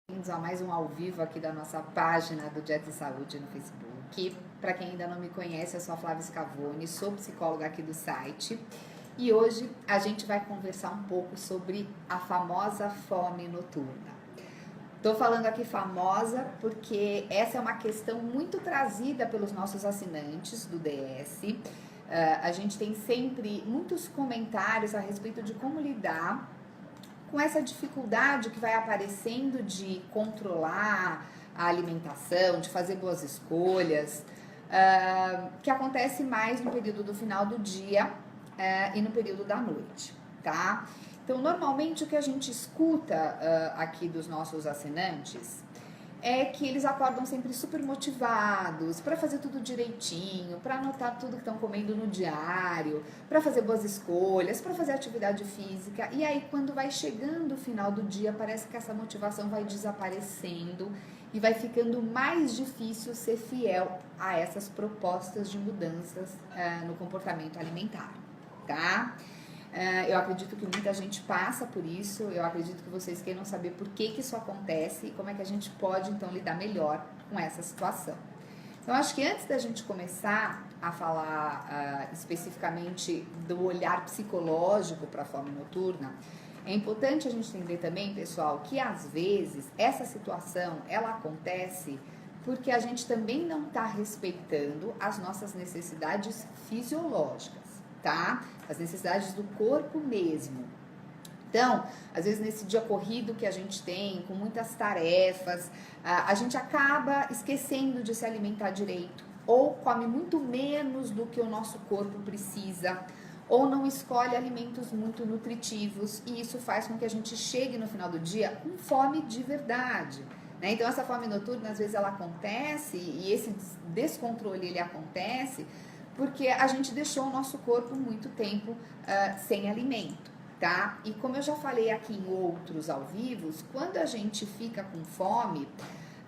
Bem-vindos a mais um ao vivo aqui da nossa página do Dieta e Saúde no Facebook. Para quem ainda não me conhece, eu sou a Flávia Scavone, sou psicóloga aqui do site. E hoje a gente vai conversar um pouco sobre a famosa fome noturna. Estou falando aqui famosa porque essa é uma questão muito trazida pelos nossos assinantes do DS. A gente tem sempre muitos comentários a respeito de como lidar com essa dificuldade que vai aparecendo de controlar a alimentação, de fazer boas escolhas, que acontece mais no período do final do dia e no período da noite, tá? Então, normalmente o que a gente escuta aqui dos nossos assinantes é que eles acordam sempre super motivados para fazer tudo direitinho, para anotar tudo que estão comendo no diário, para fazer boas escolhas, para fazer atividade física. E aí, quando vai chegando o final do dia, parece que essa motivação vai desaparecendo e vai ficando mais difícil ser fiel a essas propostas de mudanças no comportamento alimentar, tá? Eu acredito que muita gente passa por isso, eu acredito que vocês queiram saber por que isso acontece e como é que a gente pode, então, lidar melhor com essa situação. Então, acho que antes da gente começar a falar especificamente do olhar psicológico para a fome noturna, é importante a gente entender também, pessoal, que às vezes essa situação, ela acontece porque a gente também não está respeitando as nossas necessidades fisiológicas, tá? As necessidades do corpo mesmo. Então, às vezes nesse dia corrido que a gente tem, com muitas tarefas, a gente acaba esquecendo de se alimentar direito, ou come muito menos do que o nosso corpo precisa, ou não escolhe alimentos muito nutritivos, e isso faz com que a gente chegue no final do dia com fome de verdade, né? Então, essa fome noturna, às vezes ela acontece, e esse descontrole ele acontece porque a gente deixou o nosso corpo muito tempo sem alimento, tá? E como eu já falei aqui em outros ao vivo, quando a gente fica com fome,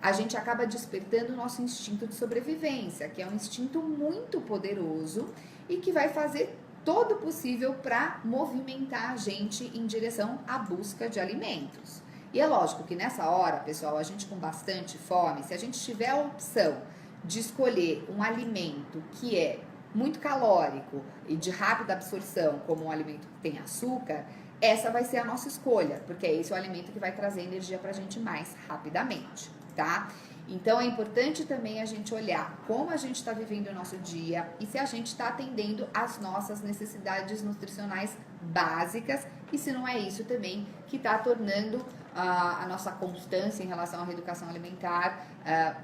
a gente acaba despertando o nosso instinto de sobrevivência, que é um instinto muito poderoso e que vai fazer todo o possível para movimentar a gente em direção à busca de alimentos. E é lógico que nessa hora, pessoal, a gente com bastante fome, se a gente tiver a opção de escolher um alimento que é muito calórico e de rápida absorção, como um alimento que tem açúcar, essa vai ser a nossa escolha, porque esse é o alimento que vai trazer energia pra gente mais rapidamente, tá? Então é importante também a gente olhar como a gente está vivendo o nosso dia e se a gente está atendendo às nossas necessidades nutricionais básicas e se não é isso também que está tornando a nossa constância em relação à reeducação alimentar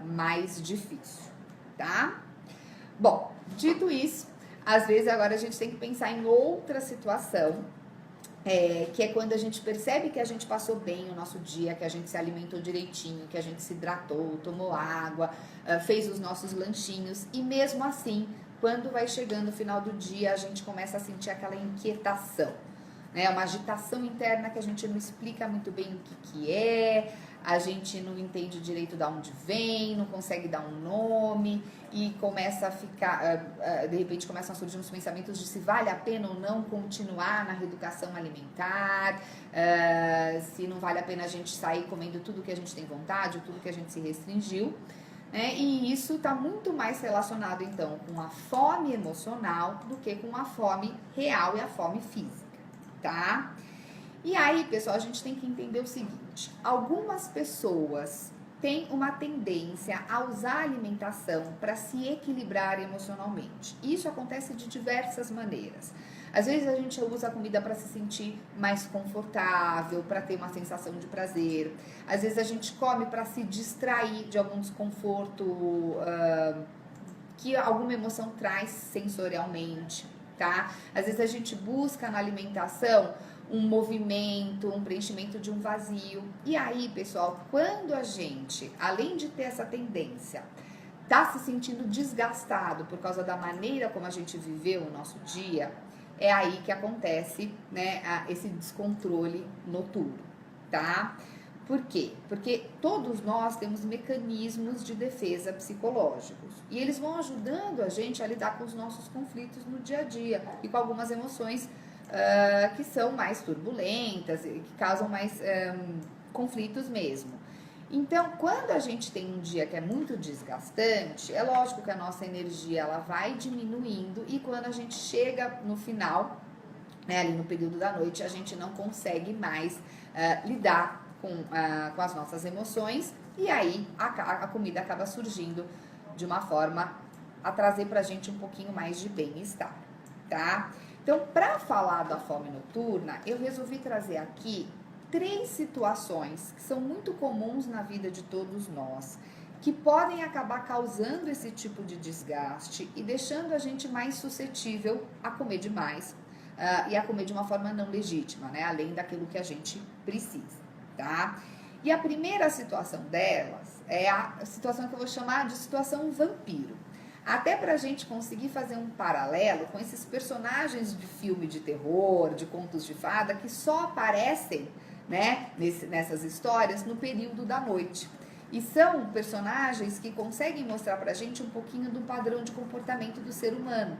mais difícil, tá? Bom, dito isso, às vezes agora a gente tem que pensar em outra situação, que é quando a gente percebe que a gente passou bem o nosso dia, que a gente se alimentou direitinho, que a gente se hidratou, tomou água, fez os nossos lanchinhos e mesmo assim, quando vai chegando o final do dia, a gente começa a sentir aquela inquietação, né? Uma agitação interna que a gente não explica muito bem o que é, a gente não entende direito de onde vem, não consegue dar um nome e começa a ficar, de repente começam a surgir uns pensamentos de se vale a pena ou não continuar na reeducação alimentar, se não vale a pena a gente sair comendo tudo que a gente tem vontade, tudo que a gente se restringiu, né? E isso está muito mais relacionado então com a fome emocional do que com a fome real e a fome física, tá? E aí, pessoal, a gente tem que entender o seguinte: algumas pessoas têm uma tendência a usar a alimentação para se equilibrar emocionalmente. Isso acontece de diversas maneiras. Às vezes a gente usa a comida para se sentir mais confortável, para ter uma sensação de prazer. Às vezes a gente come para se distrair de algum desconforto que alguma emoção traz sensorialmente, tá? Às vezes a gente busca na alimentação um movimento, um preenchimento de um vazio. E aí, pessoal, quando a gente, além de ter essa tendência, tá se sentindo desgastado por causa da maneira como a gente viveu o nosso dia, é aí que acontece, né, esse descontrole noturno, tá? Por quê? Porque todos nós temos mecanismos de defesa psicológicos e eles vão ajudando a gente a lidar com os nossos conflitos no dia a dia e com algumas emoções que são mais turbulentas e que causam mais conflitos mesmo. Então, quando a gente tem um dia que é muito desgastante, é lógico que a nossa energia ela vai diminuindo e quando a gente chega no final, né, ali no período da noite, a gente não consegue mais lidar com as nossas emoções e aí a comida acaba surgindo de uma forma a trazer pra gente um pouquinho mais de bem-estar, tá? Então, para falar da fome noturna, eu resolvi trazer aqui 3 situações que são muito comuns na vida de todos nós, que podem acabar causando esse tipo de desgaste e deixando a gente mais suscetível a comer demais e a comer de uma forma não legítima, né? Além daquilo que a gente precisa, tá? E a primeira situação delas é a situação que eu vou chamar de situação vampiro. Até para a gente conseguir fazer um paralelo com esses personagens de filme de terror, de contos de fada, que só aparecem, né, nessas histórias no período da noite. E são personagens que conseguem mostrar pra gente um pouquinho do padrão de comportamento do ser humano,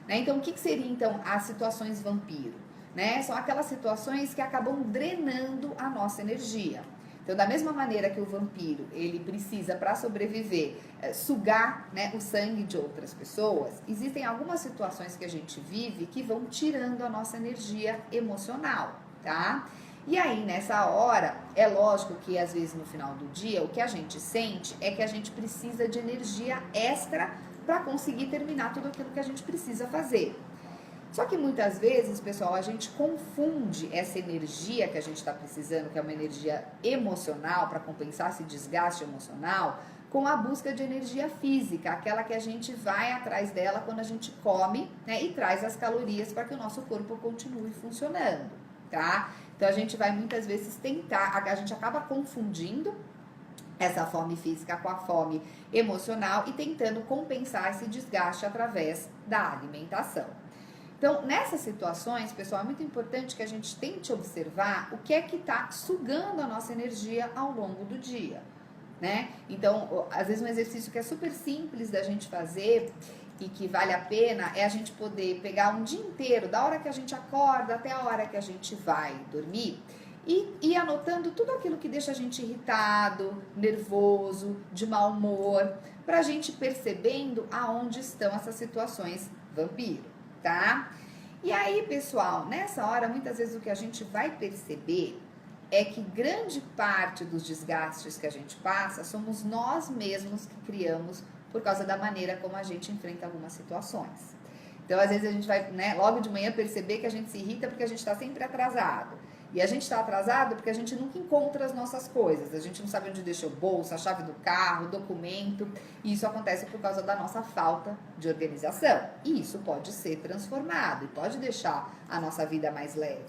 né? Então, o que seriam então as situações vampiro? Né? São aquelas situações que acabam drenando a nossa energia. Então, da mesma maneira que o vampiro, ele precisa, para sobreviver, sugar, né, o sangue de outras pessoas, existem algumas situações que a gente vive que vão tirando a nossa energia emocional, tá? E aí, nessa hora, é lógico que às vezes no final do dia, o que a gente sente é que a gente precisa de energia extra para conseguir terminar tudo aquilo que a gente precisa fazer. Só que muitas vezes, pessoal, a gente confunde essa energia que a gente está precisando, que é uma energia emocional, para compensar esse desgaste emocional, com a busca de energia física, aquela que a gente vai atrás dela quando a gente come, né, e traz as calorias para que o nosso corpo continue funcionando, tá? Então a gente vai muitas vezes tentar, a gente acaba confundindo essa fome física com a fome emocional e tentando compensar esse desgaste através da alimentação. Então, nessas situações, pessoal, é muito importante que a gente tente observar o que é que está sugando a nossa energia ao longo do dia, né? Então, às vezes um exercício que é super simples da gente fazer e que vale a pena é a gente poder pegar um dia inteiro, da hora que a gente acorda até a hora que a gente vai dormir, e ir anotando tudo aquilo que deixa a gente irritado, nervoso, de mau humor, para a gente percebendo aonde estão essas situações vampiro, tá? E aí, pessoal, nessa hora, muitas vezes o que a gente vai perceber é que grande parte dos desgastes que a gente passa somos nós mesmos que criamos por causa da maneira como a gente enfrenta algumas situações. Então, às vezes a gente vai, né, logo de manhã perceber que a gente se irrita porque a gente está sempre atrasado. E a gente está atrasado porque a gente nunca encontra as nossas coisas. A gente não sabe onde deixou o bolso, a chave do carro, o documento. E isso acontece por causa da nossa falta de organização. E isso pode ser transformado e pode deixar a nossa vida mais leve.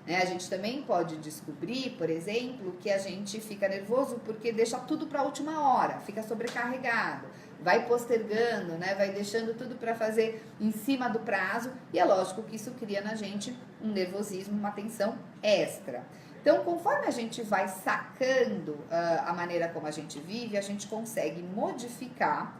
Né? A gente também pode descobrir, por exemplo, que a gente fica nervoso porque deixa tudo para a última hora, fica sobrecarregado, vai postergando, né? Vai deixando tudo para fazer em cima do prazo e é lógico que isso cria na gente um nervosismo, uma tensão extra. Então, conforme a gente vai sacando a maneira como a gente vive, a gente consegue modificar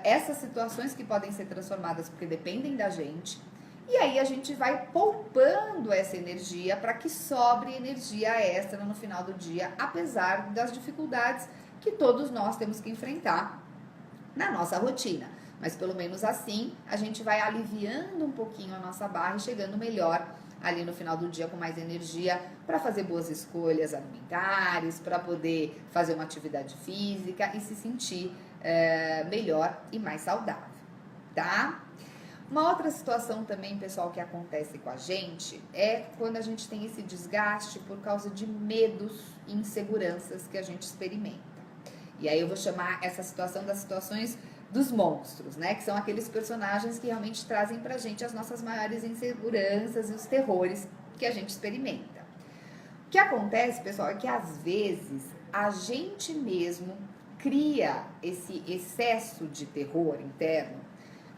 essas situações que podem ser transformadas porque dependem da gente. E aí a gente vai poupando essa energia para que sobre energia extra no final do dia, apesar das dificuldades que todos nós temos que enfrentar na nossa rotina. Mas pelo menos assim a gente vai aliviando um pouquinho a nossa barra e chegando melhor ali no final do dia com mais energia para fazer boas escolhas alimentares, para poder fazer uma atividade física e se sentir melhor e mais saudável, tá? Uma outra situação também, pessoal, que acontece com a gente é quando a gente tem esse desgaste por causa de medos e inseguranças que a gente experimenta. E aí eu vou chamar essa situação das situações dos monstros, né? Que são aqueles personagens que realmente trazem pra gente as nossas maiores inseguranças e os terrores que a gente experimenta. O que acontece, pessoal, é que às vezes a gente mesmo cria esse excesso de terror interno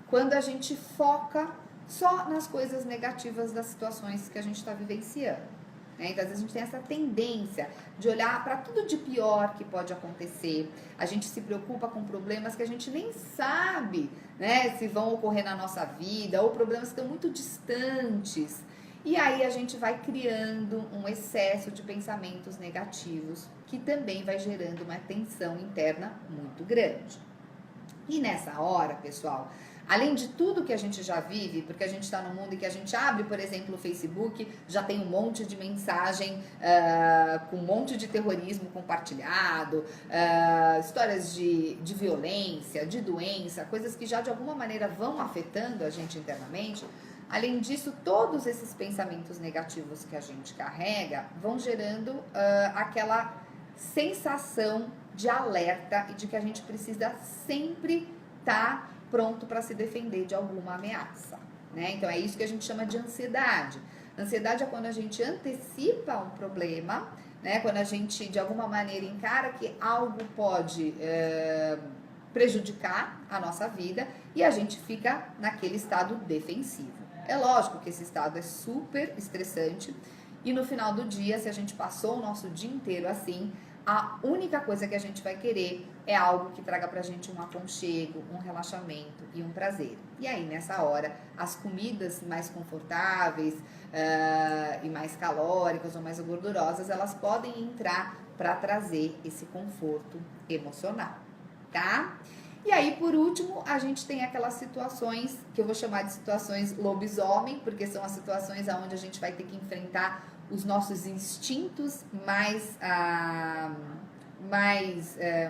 quando a gente foca só nas coisas negativas das situações que a gente está vivenciando. Né? Então, às vezes a gente tem essa tendência de olhar para tudo de pior que pode acontecer. A gente se preocupa com problemas que a gente nem sabe, né, se vão ocorrer na nossa vida, ou problemas que estão muito distantes. E aí a gente vai criando um excesso de pensamentos negativos, que também vai gerando uma tensão interna muito grande. E nessa hora, pessoal, além de tudo que a gente já vive, porque a gente está num mundo em que a gente abre, por exemplo, o Facebook, já tem um monte de mensagem com um monte de terrorismo compartilhado, histórias de violência, de doença, coisas que já de alguma maneira vão afetando a gente internamente. Além disso, todos esses pensamentos negativos que a gente carrega vão gerando aquela sensação de alerta e de que a gente precisa sempre estar pronto para se defender de alguma ameaça, né? Então é isso que a gente chama de ansiedade. Ansiedade é quando a gente antecipa um problema, né? Quando a gente de alguma maneira encara que algo pode prejudicar a nossa vida e a gente fica naquele estado defensivo. É lógico que esse estado é super estressante e no final do dia, se a gente passou o nosso dia inteiro assim, a única coisa que a gente vai querer é algo que traga pra gente um aconchego, um relaxamento e um prazer. E aí, nessa hora, as comidas mais confortáveis e mais calóricas ou mais gordurosas, elas podem entrar para trazer esse conforto emocional, tá? E aí, por último, a gente tem aquelas situações que eu vou chamar de situações lobisomem, porque são as situações onde a gente vai ter que enfrentar os nossos instintos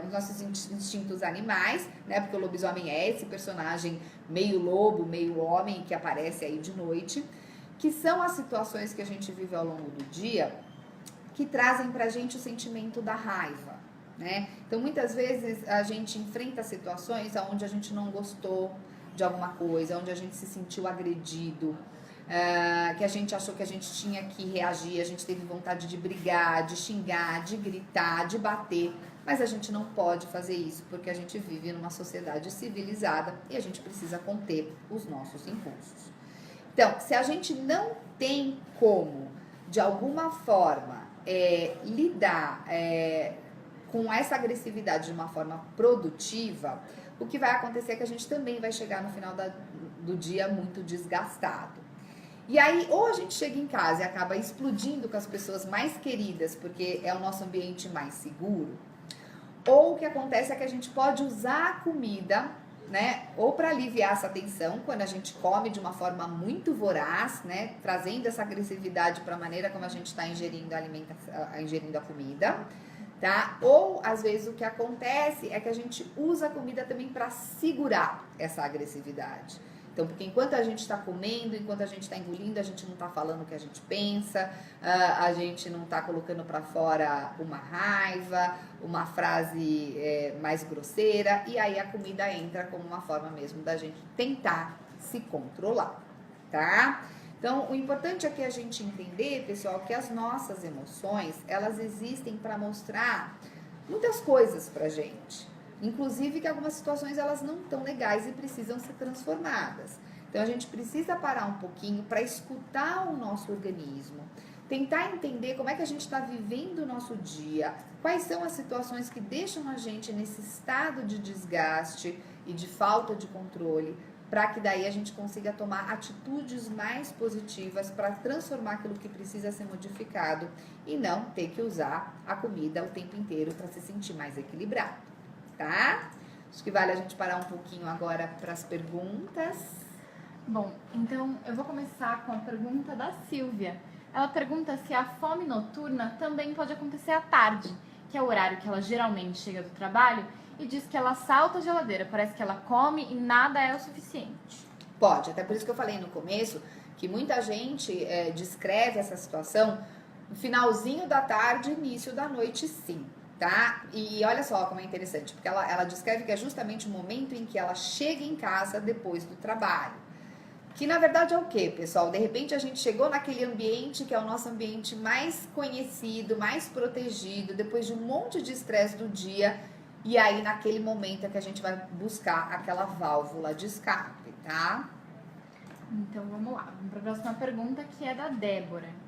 os nossos instintos animais, né? Porque o lobisomem é esse personagem meio lobo, meio homem que aparece aí de noite, que são as situações que a gente vive ao longo do dia que trazem pra gente o sentimento da raiva, né? Então, muitas vezes a gente enfrenta situações onde a gente não gostou de alguma coisa, onde a gente se sentiu agredido, que a gente achou que a gente tinha que reagir, a gente teve vontade de brigar, de xingar, de gritar, de bater, mas a gente não pode fazer isso porque a gente vive numa sociedade civilizada e a gente precisa conter os nossos impulsos. Então, se a gente não tem como, de alguma forma, lidar com essa agressividade de uma forma produtiva, o que vai acontecer é que a gente também vai chegar no final do dia muito desgastado. E aí, ou a gente chega em casa e acaba explodindo com as pessoas mais queridas, porque é o nosso ambiente mais seguro, ou o que acontece é que a gente pode usar a comida, né, ou para aliviar essa tensão, quando a gente come de uma forma muito voraz, né, trazendo essa agressividade para a maneira como a gente está ingerindo a comida, tá? Ou, às vezes, o que acontece é que a gente usa a comida também para segurar essa agressividade. Então, porque enquanto a gente está comendo, enquanto a gente está engolindo, a gente não está falando o que a gente pensa, a gente não está colocando para fora uma raiva, uma frase mais grosseira, e aí a comida entra como uma forma mesmo da gente tentar se controlar, tá? Então, o importante aqui é a gente entender, pessoal, que as nossas emoções, elas existem para mostrar muitas coisas pra gente. Inclusive que algumas situações elas não estão legais e precisam ser transformadas. Então a gente precisa parar um pouquinho para escutar o nosso organismo, tentar entender como é que a gente está vivendo o nosso dia, quais são as situações que deixam a gente nesse estado de desgaste e de falta de controle, para que daí a gente consiga tomar atitudes mais positivas para transformar aquilo que precisa ser modificado e não ter que usar a comida o tempo inteiro para se sentir mais equilibrado. Tá? Acho que vale a gente parar um pouquinho agora para as perguntas. Bom, então eu vou começar com a pergunta da Silvia. Ela pergunta se a fome noturna também pode acontecer à tarde, que é o horário que ela geralmente chega do trabalho, e diz que ela salta a geladeira, parece que ela come e nada é o suficiente. Pode, até por isso que eu falei no começo, que muita gente descreve essa situação no finalzinho da tarde, início da noite, sim. Tá? E olha só como é interessante, porque ela descreve que é justamente o momento em que ela chega em casa depois do trabalho. Que na verdade é o quê, pessoal? De repente a gente chegou naquele ambiente que é o nosso ambiente mais conhecido, mais protegido, depois de um monte de estresse do dia, e aí naquele momento é que a gente vai buscar aquela válvula de escape, tá? Então vamos lá, vamos para a próxima pergunta, que é da Débora.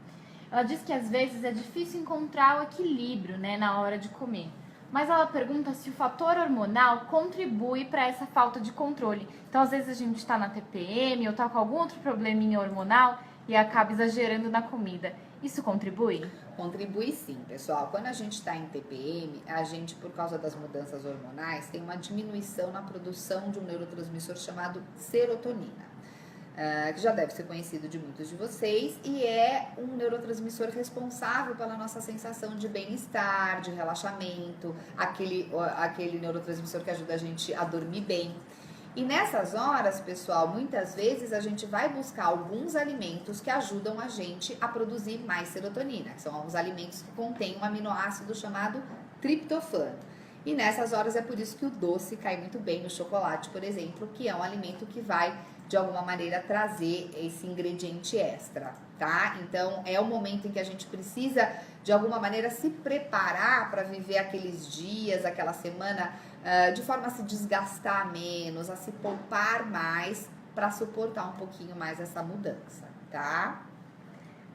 Ela diz que às vezes é difícil encontrar o equilíbrio, né, na hora de comer. Mas ela pergunta se o fator hormonal contribui para essa falta de controle. Então, às vezes a gente está na TPM ou está com algum outro probleminha hormonal e acaba exagerando na comida. Isso contribui? Contribui sim, pessoal. Quando a gente está em TPM, a gente, por causa das mudanças hormonais, tem uma diminuição na produção de um neurotransmissor chamado serotonina, que já deve ser conhecido de muitos de vocês, e é um neurotransmissor responsável pela nossa sensação de bem-estar, de relaxamento, aquele neurotransmissor que ajuda a gente a dormir bem. E nessas horas, pessoal, muitas vezes a gente vai buscar alguns alimentos que ajudam a gente a produzir mais serotonina, que são alguns alimentos que contêm um aminoácido chamado triptofano. E nessas horas é por isso que o doce cai muito bem no chocolate, por exemplo, que é um alimento que vai, de alguma maneira, trazer esse ingrediente extra, tá? Então, é o momento em que a gente precisa, de alguma maneira, se preparar para viver aqueles dias, aquela semana, de forma a se desgastar menos, a se poupar mais, para suportar um pouquinho mais essa mudança, tá?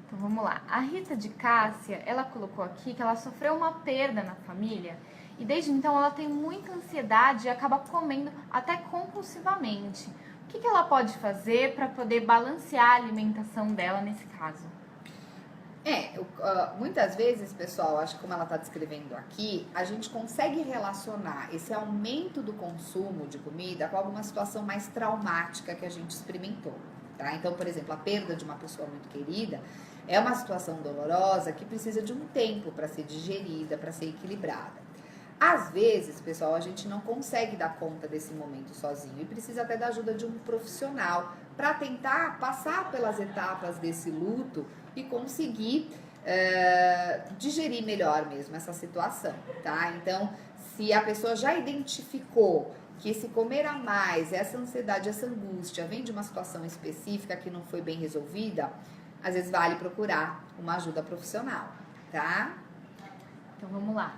Então vamos lá. A Rita de Cássia, ela colocou aqui que ela sofreu uma perda na família e desde então ela tem muita ansiedade e acaba comendo até compulsivamente. O que ela pode fazer para poder balancear a alimentação dela nesse caso? Muitas vezes, pessoal, acho que como ela está descrevendo aqui, a gente consegue relacionar esse aumento do consumo de comida com alguma situação mais traumática que a gente experimentou, tá? Então, por exemplo, a perda de uma pessoa muito querida é uma situação dolorosa que precisa de um tempo para ser digerida, para ser equilibrada. Às vezes, pessoal, a gente não consegue dar conta desse momento sozinho e precisa até da ajuda de um profissional para tentar passar pelas etapas desse luto e conseguir digerir melhor mesmo essa situação, tá? Então, se a pessoa já identificou que esse comer a mais, essa ansiedade, essa angústia vem de uma situação específica que não foi bem resolvida, às vezes vale procurar uma ajuda profissional, tá? Então vamos lá.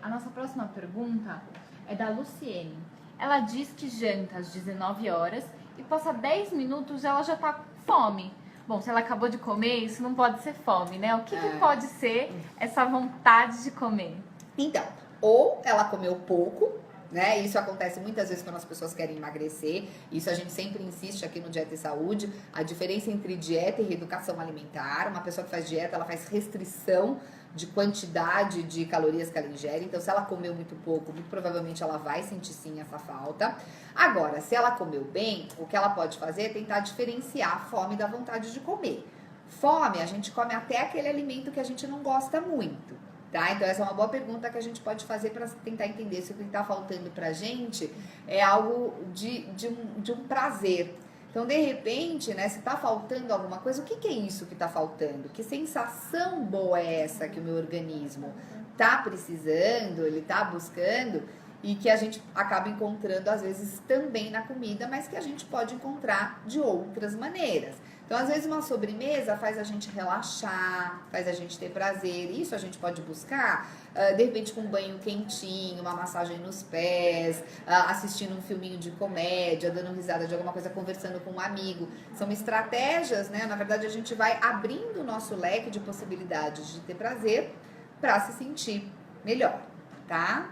A nossa próxima pergunta é da Luciene. Ela diz que janta às 19 horas e passa 10 minutos ela já tá com fome. Bom, se ela acabou de comer, isso não pode ser fome, né? O que pode ser essa vontade de comer? Então, ou ela comeu pouco, né? Isso acontece muitas vezes quando as pessoas querem emagrecer. Isso a gente sempre insiste aqui no Dieta e Saúde. A diferença entre dieta e reeducação alimentar. Uma pessoa que faz dieta, ela faz restrição de quantidade de calorias que ela ingere. Então, se ela comeu muito pouco, muito provavelmente ela vai sentir sim essa falta. Agora, se ela comeu bem, o que ela pode fazer é tentar diferenciar a fome da vontade de comer. Fome, a gente come até aquele alimento que a gente não gosta muito, tá? Então, essa é uma boa pergunta que a gente pode fazer para tentar entender se o que está faltando pra gente é algo de um prazer. Então, de repente, né, se tá faltando alguma coisa, o que é isso que tá faltando? Que sensação boa é essa que o meu organismo tá precisando, ele tá buscando e que a gente acaba encontrando, às vezes, também na comida, mas que a gente pode encontrar de outras maneiras. Então, às vezes, uma sobremesa faz a gente relaxar, faz a gente ter prazer. Isso a gente pode buscar, de repente, com um banho quentinho, uma massagem nos pés, assistindo um filminho de comédia, dando risada de alguma coisa, conversando com um amigo. São estratégias, né? Na verdade, a gente vai abrindo o nosso leque de possibilidades de ter prazer para se sentir melhor, tá?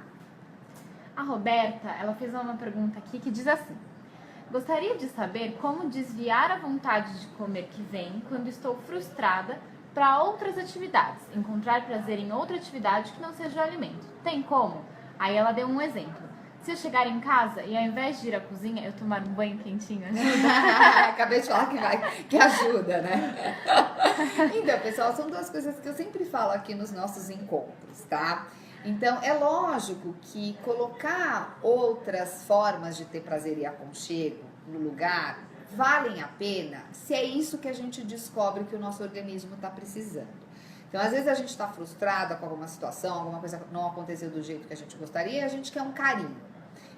A Roberta, ela fez uma pergunta aqui que diz assim: gostaria de saber como desviar a vontade de comer que vem quando estou frustrada para outras atividades, encontrar prazer em outra atividade que não seja o alimento. Tem como? Aí ela deu um exemplo. Se eu chegar em casa e ao invés de ir à cozinha, eu tomar um banho quentinho, ajuda? Acabei de falar que ajuda, né? Então, pessoal, são duas coisas que eu sempre falo aqui nos nossos encontros, tá? Então, é lógico que colocar outras formas de ter prazer e aconchego no lugar valem a pena se é isso que a gente descobre que o nosso organismo está precisando. Então, às vezes a gente está frustrada com alguma situação, alguma coisa não aconteceu do jeito que a gente gostaria e a gente quer um carinho.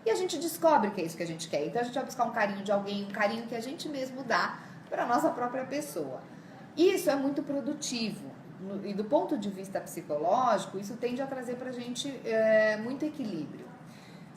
E a gente descobre que é isso que a gente quer. Então, a gente vai buscar um carinho de alguém, um carinho que a gente mesmo dá para a nossa própria pessoa. Isso é muito produtivo. E do ponto de vista psicológico, isso tende a trazer pra gente muito equilíbrio.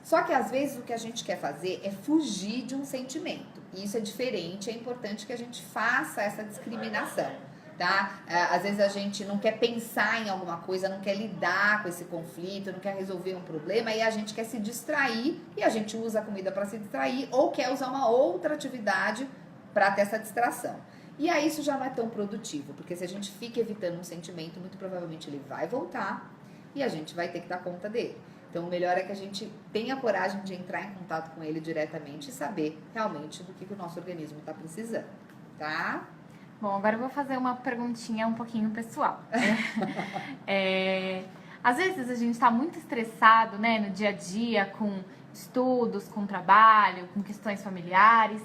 Só que às vezes o que a gente quer fazer é fugir de um sentimento. E isso é diferente, é importante que a gente faça essa discriminação, tá? Às vezes a gente não quer pensar em alguma coisa, não quer lidar com esse conflito, não quer resolver um problema e a gente quer se distrair e a gente usa a comida para se distrair ou quer usar uma outra atividade para ter essa distração. E aí isso já não é tão produtivo, porque se a gente fica evitando um sentimento, muito provavelmente ele vai voltar e a gente vai ter que dar conta dele. Então o melhor é que a gente tenha coragem de entrar em contato com ele diretamente e saber realmente do que o nosso organismo está precisando, tá? Bom, agora eu vou fazer uma perguntinha um pouquinho pessoal. Às vezes a gente está muito estressado, né, no dia a dia, com estudos, com trabalho, com questões familiares.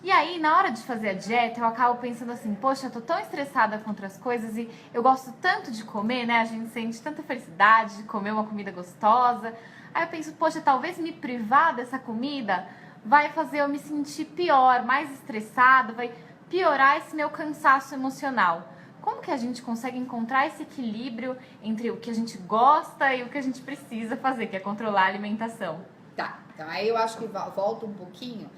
E aí, na hora de fazer a dieta, eu acabo pensando assim, poxa, eu tô tão estressada com outras coisas e eu gosto tanto de comer, né? A gente sente tanta felicidade de comer uma comida gostosa. Aí eu penso, poxa, talvez me privar dessa comida vai fazer eu me sentir pior, mais estressada, vai piorar esse meu cansaço emocional. Como que a gente consegue encontrar esse equilíbrio entre o que a gente gosta e o que a gente precisa fazer, que é controlar a alimentação? Tá, então aí eu acho que volta um pouquinho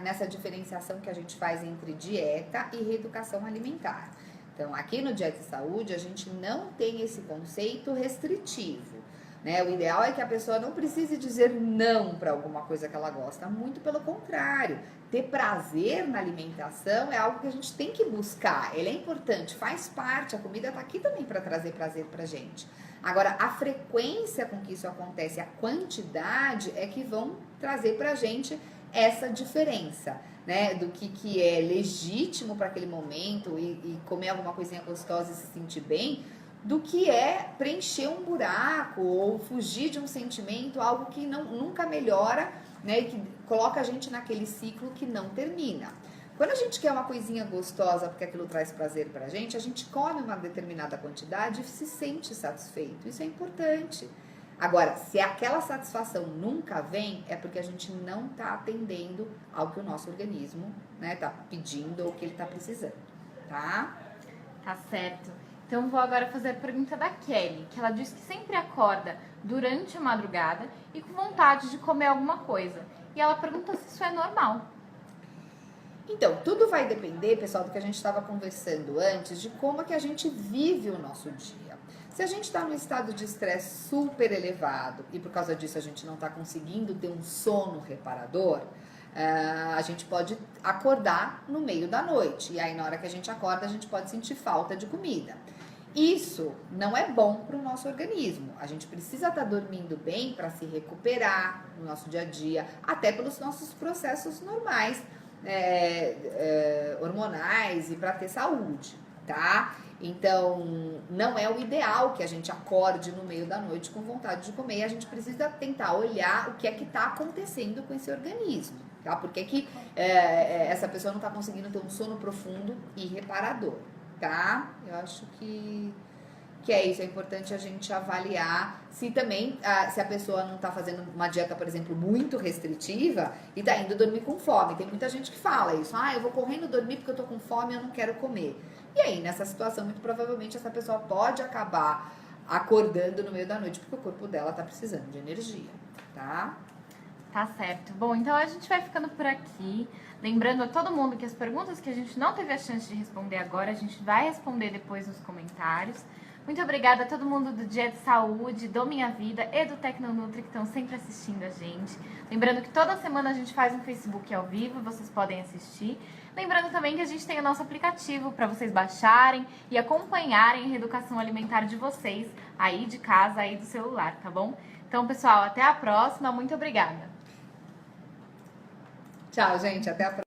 nessa diferenciação que a gente faz entre dieta e reeducação alimentar. Então, aqui no Dieta e Saúde, a gente não tem esse conceito restritivo, né? O ideal é que a pessoa não precise dizer não para alguma coisa que ela gosta, muito pelo contrário. Ter prazer na alimentação é algo que a gente tem que buscar, ele é importante, faz parte, a comida está aqui também para trazer prazer pra gente. Agora, a frequência com que isso acontece, a quantidade é que vão trazer pra gente essa diferença, né, do que é legítimo para aquele momento e comer alguma coisinha gostosa e se sentir bem, do que é preencher um buraco ou fugir de um sentimento, algo que nunca melhora, né, e que coloca a gente naquele ciclo que não termina. Quando a gente quer uma coisinha gostosa porque aquilo traz prazer pra gente, a gente come uma determinada quantidade e se sente satisfeito. Isso é importante. Agora, se aquela satisfação nunca vem, é porque a gente não está atendendo ao que o nosso organismo, né, tá pedindo ou que ele está precisando, tá? Tá certo. Então vou agora fazer a pergunta da Kelly, que ela diz que sempre acorda durante a madrugada e com vontade de comer alguma coisa. E ela pergunta se isso é normal. Então, tudo vai depender, pessoal, do que a gente estava conversando antes, de como é que a gente vive o nosso dia. Se a gente está num estado de estresse super elevado e por causa disso a gente não está conseguindo ter um sono reparador, a gente pode acordar no meio da noite. E aí, na hora que a gente acorda, a gente pode sentir falta de comida. Isso não é bom para o nosso organismo. A gente precisa estar dormindo bem para se recuperar no nosso dia a dia, até pelos nossos processos normais, hormonais e para ter saúde, tá? Então, não é o ideal que a gente acorde no meio da noite com vontade de comer. A gente precisa tentar olhar o que é que está acontecendo com esse organismo, tá? Por que essa pessoa não está conseguindo ter um sono profundo e reparador, tá? Eu acho que é isso, é importante a gente avaliar se também, se a pessoa não está fazendo uma dieta, por exemplo, muito restritiva e está indo dormir com fome. Tem muita gente que fala isso, eu vou correndo dormir porque eu estou com fome e eu não quero comer. E aí, nessa situação, muito provavelmente essa pessoa pode acabar acordando no meio da noite porque o corpo dela está precisando de energia, tá? Tá certo. Bom, então a gente vai ficando por aqui. Lembrando a todo mundo que as perguntas que a gente não teve a chance de responder agora, a gente vai responder depois nos comentários. Muito obrigada a todo mundo do Dia de Saúde, do Minha Vida e do Tecnonutri que estão sempre assistindo a gente. Lembrando que toda semana a gente faz um Facebook ao vivo, vocês podem assistir. Lembrando também que a gente tem o nosso aplicativo para vocês baixarem e acompanharem a reeducação alimentar de vocês aí de casa, aí do celular, tá bom? Então, pessoal, até a próxima. Muito obrigada. Tchau, gente. Até a próxima.